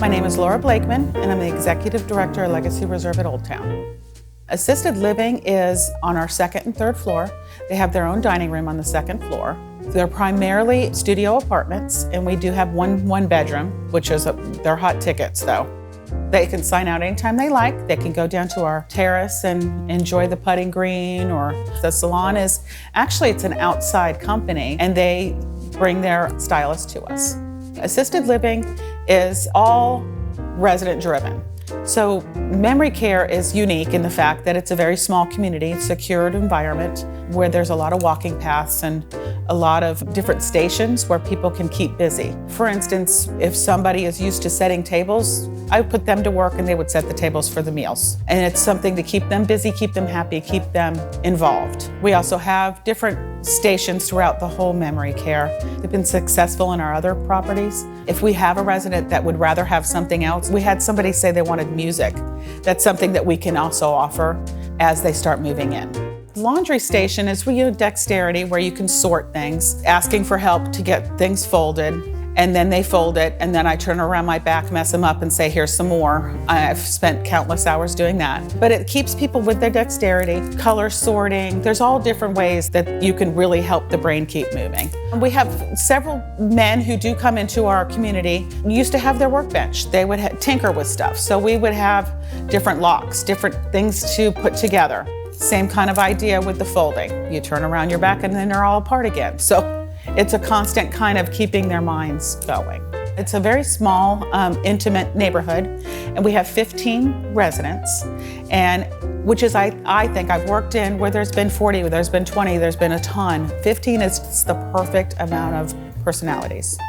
My name is Laura Blakeman, and I'm the Executive Director of Legacy Reserve at Old Town. Assisted living is on our second and third floor. They have their own dining room on the second floor. They're primarily studio apartments, and we do have one bedroom, which is they're hot tickets though. They can sign out anytime they like. They can go down to our terrace and enjoy the putting green, or the salon is, actually it's an outside company, and they bring their stylist to us. Assisted living is all resident driven. So memory care is unique in the fact that it's a very small community, secured environment where there's a lot of walking paths and a lot of different stations where people can keep busy. For instance, if somebody is used to setting tables, I would put them to work and they would set the tables for the meals. And it's something to keep them busy, keep them happy, keep them involved. We also have different stations throughout the whole memory care. They've been successful in our other properties. If we have a resident that would rather have something else, we had somebody say they wanted music. That's something that we can also offer as they start moving in. Laundry station is dexterity, where you can sort things, asking for help to get things folded, and then they fold it, and then I turn around my back, mess them up, and say, here's some more. I've spent countless hours doing that. But it keeps people with their dexterity, color sorting. There's all different ways that you can really help the brain keep moving. We have several men who do come into our community, used to have their workbench. They would tinker with stuff. So we would have different locks, different things to put together. Same kind of idea with the folding. You turn around your back and then they're all apart again. So it's a constant kind of keeping their minds going. It's a very small, intimate neighborhood, and we have 15 residents, and which is, I think I've worked in where there's been 40, where there's been 20, there's been a ton. 15 is the perfect amount of personalities.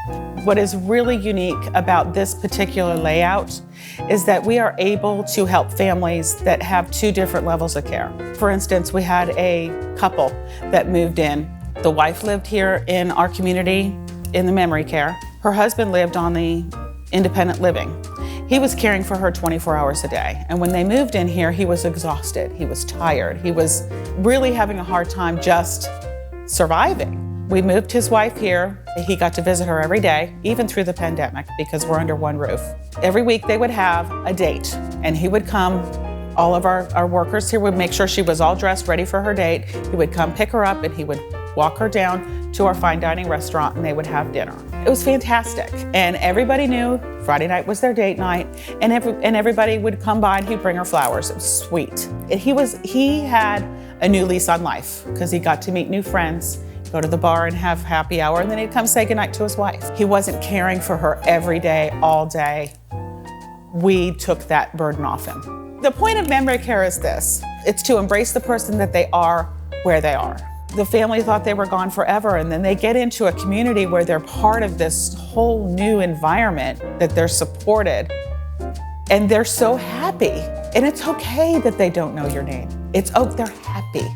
What is really unique about this particular layout is that we are able to help families that have two different levels of care. For instance, we had a couple that moved in. The wife lived here in our community in the memory care. Her husband lived on the independent living. He was caring for her 24 hours a day. And when they moved in here, he was exhausted. He was tired. He was really having a hard time just surviving. We moved his wife here. He got to visit her every day, even through the pandemic, because we're under one roof. Every week they would have a date, and he would come. All of our workers here would make sure she was all dressed, ready for her date. He would come pick her up, and he would walk her down to our fine dining restaurant, and they would have dinner. It was fantastic, and everybody knew Friday night was their date night, and everybody would come by and he'd bring her flowers. It was sweet. He had a new lease on life because he got to meet new friends, go to the bar and have happy hour, and then he'd come say goodnight to his wife. He wasn't caring for her every day, all day. We took that burden off him. The point of memory care is this. It's to embrace the person that they are where they are. The family thought they were gone forever, and then they get into a community where they're part of this whole new environment, that they're supported, and they're so happy. And it's okay that they don't know your name. They're happy.